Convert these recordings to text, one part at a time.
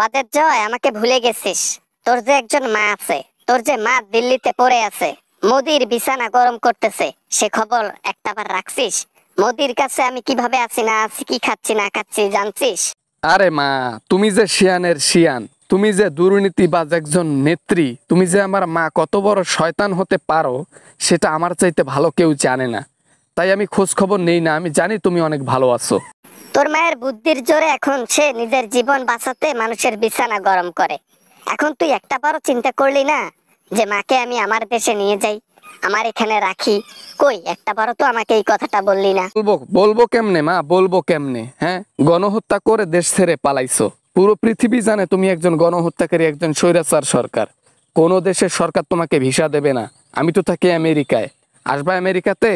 ওয়াজেদ জয়, আমাকে ভুলে গেছিস? তোর যে একজন মা আছে, তোর যে মা দিল্লিতে পড়ে আছে, মোদির বিছানা গরম করতেছে, সে খবর একটাবার রাখছিস? মোদির কাছে আমি কিভাবে আছি না আছি, কি খাচ্ছি না খাচ্ছি জানছিস? আরে মা, তুমি যে শিয়ানের শিয়ান, তুমি যে দুর্নীতিবাজ একজন নেত্রী, তুমি যে আমার মা কত বড় শয়তান হতে পারো সেটা আমার চাইতে ভালো কেউ জানে না। তাই আমি খোঁজ খবর নেই না। আমি জানি তুমি অনেক ভালো আছো। তোর মায়ের বুদ্ধির জোরে এখন সে নিজের জীবন বাঁচাতে মানুষের বিছানা গরম করে। এখন তুই একটা বারও চিন্তা করলি না যে মাকে আমি আমার দেশে নিয়ে যাই, আমার এখানে রাখি? কই, একটা বারও তো আমাকে এই কথাটা বললি না। বলবো বলবো কেমনে মা, বলবো কেমনে? হ্যাঁ, গণহত্যা করে দেশ ছেড়ে পালাইছো। পুরো পৃথিবী জানে তুমি একজন গণহত্যাকারী, একজন স্বৈরাচার সরকার। কোনো দেশের সরকার তোমাকে ভিসা দেবে না। আমি তো থাকি আমেরিকায়। আসবা আমেরিকাতে?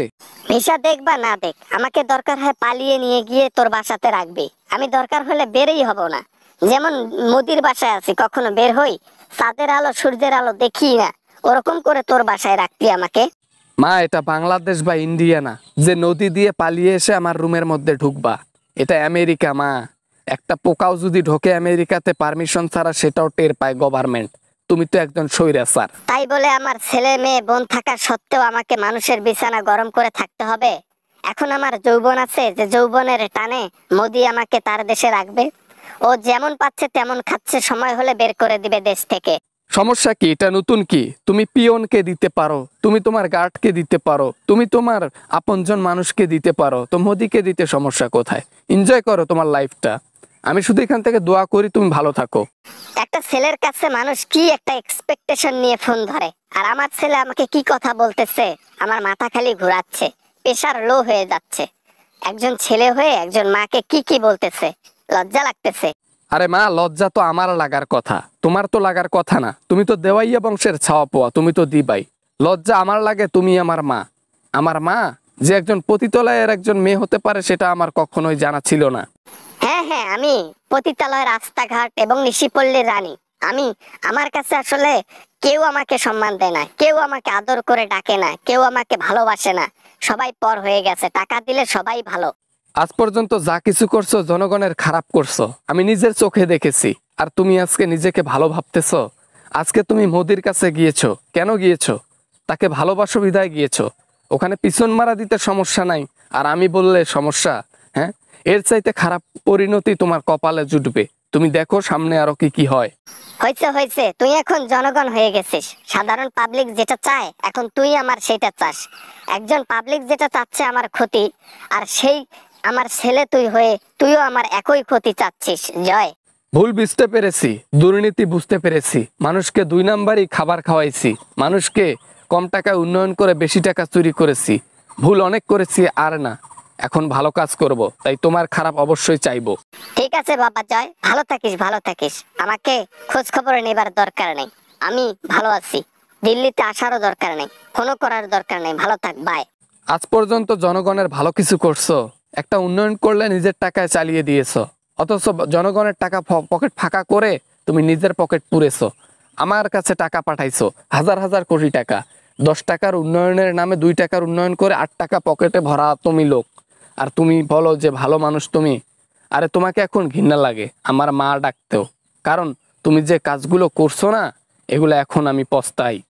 ভিসা দেখ বা না দেখ, আমাকে দরকার হয় পালিয়ে নিয়ে গিয়ে তোর বাসাতে রাখবি। আমি দরকার হলে বেরই হব না। যেমন মোদির বাসায় আছি, কখনো বের হই? চাঁদের আলো সূর্যের আলো দেখি না, ওরকম করে তোর বাসায় রাখবি আমাকে? মা, এটা বাংলাদেশ বা ইন্ডিয়া না যে নদী দিয়ে পালিয়ে এসে আমার রুমের মধ্যে ঢুকবা। এটা আমেরিকা মা। একটা পোকাও যদি ঢোকে আমেরিকাতে পারমিশন ছাড়া, সেটাও টের পায় গভর্নমেন্ট। তুমি তো একজন স্বৈরাচার। তাই বলে আমার ছেলে মেয়ে বোন থাকা সত্ত্বেও আমাকে মানুষের বিছানা গরম করে থাকতে হবে? এখন আমার যৌবন আছে, যে যৌবনের টানে মোদি আমাকে তার দেশে রাখবে? ও যেমন পাচ্ছে তেমন খাচ্ছে, সময় হলে বের করে দিবে দেশ থেকে। সমস্যা কি? এটা নতুন কি? তুমি পিয়নকে দিতে পারো, তুমি তোমার গার্ডকে দিতে পারো, তুমি তোমার আপনজন মানুষকে দিতে পারো, তো মোদিকে দিতে সমস্যা কোথায়? এনজয় করো তোমার লাইফটা। আমি শুধু এখান থেকে দোয়া করি তুমি ভালো থাকো। একটা ছেলের কাছে মানুষ কি একটা এক্সপেকটেশন নিয়ে ফোন ধরে, আর আমার ছেলে আমাকে কি কথা বলতেছে! আমার মাথা খালি ঘোরাচ্ছে, প্রেশার লো হয়ে যাচ্ছে। একজন ছেলে হয়ে একজন মাকে কি কি বলতেছে, লজ্জা লাগতেছে। আরে মা, লজ্জা তো আমার লাগার কথা, তোমার তো লাগার কথা না। তুমি তো দেওয়াইয়া বংশের ছাওয়া পোয়া, তুমি তো দিবাই। লজ্জা আমার লাগে, তুমি আমার মা। আমার মা যে একজন পতিতলায়ের একজন মেয়ে হতে পারে সেটা আমার কখনোই জানা ছিল না। হ্যাঁ হ্যাঁ, আমি পতিতালয়, রাস্তাঘাট এবং নিশিপল্লীর রানী। আমি, আমার কাছে আসলে কেউ আমাকে সম্মান দেয় না, কেউ আমাকে আদর করে ডাকে না, কেউ আমাকে ভালোবাসে না। সবাই পর হয়ে গেছে, টাকা দিলে সবাই ভালো। আজ পর্যন্ত যা কিছু করছো জনগণের খারাপ করছো, আমি নিজের চোখে দেখেছি। আর তুমি আজকে নিজেকে ভালো ভাবতেছো? আজকে তুমি মোদির কাছে গিয়েছো, কেন গিয়েছো? তাকে ভালোবাসো বিদায় গিয়েছো। ওখানে পিছন মারা দিতে সমস্যা নাই, আর আমি বললে সমস্যা? হ্যাঁ, এর চাইতে খারাপ পরিণতি তোমার কপালে জুটবে। তুমি দেখো সামনে আরো কি কি হয়। হয়েছে হয়েছে, তুই এখন জনগণ হয়ে গেছিস। সাধারণ পাবলিক যেটা চায় এখন তুই আমার সেটা চাস। একজন পাবলিক যেটা চাচ্ছে আমার ক্ষতি, আর সেই আমার ছেলে তুই হয়ে তুইও আমার একই ক্ষতি চাচ্ছিস। জয়, ভুল বুঝতে পেরেছি, দুর্নীতি বুঝতে পেরেছি। মানুষকে দুই নাম্বারই খাবার খাওয়াইছি, মানুষকে কম টাকায় উন্নয়ন করে বেশি টাকা চুরি করেছি। ভুল অনেক করেছি, আর না। এখন ভালো কাজ করব, তাই তোমার খারাপ অবশ্যই চাইবো। ঠিক আছে বাবা জয়, ভালো থাকিস ভালো থাকিস। আমাকে খোঁজ খবর নেবার দরকার নেই, আমি ভালো আছি। দিল্লিতে আসারও দরকার নেই, ফোনও করার দরকার নেই। ভালো থাক, বাই। আজ পর্যন্ত জনগণের ভালো কিছু করছো? একটা উন্নয়ন করলে নিজের টাকায় চালিয়ে দিয়েছো, অথচ জনগণের টাকা পকেট ফাঁকা করে তুমি নিজের পকেট পুরেছো। আমার কাছে টাকা পাঠাইছো হাজার হাজার কোটি টাকা। 10 টাকার উন্নয়নের নামে 2 টাকার উন্নয়ন করে 8 টাকা পকেটে ভরা তুমি লোক। আর তুমি বলো যে ভালো মানুষ তুমি। আরে তোমাকে এখন ঘৃণা লাগে আমার মা ডাকতেও, কারণ তুমি যে কাজগুলো করছো না, এগুলো এখন আমি পস্তাই।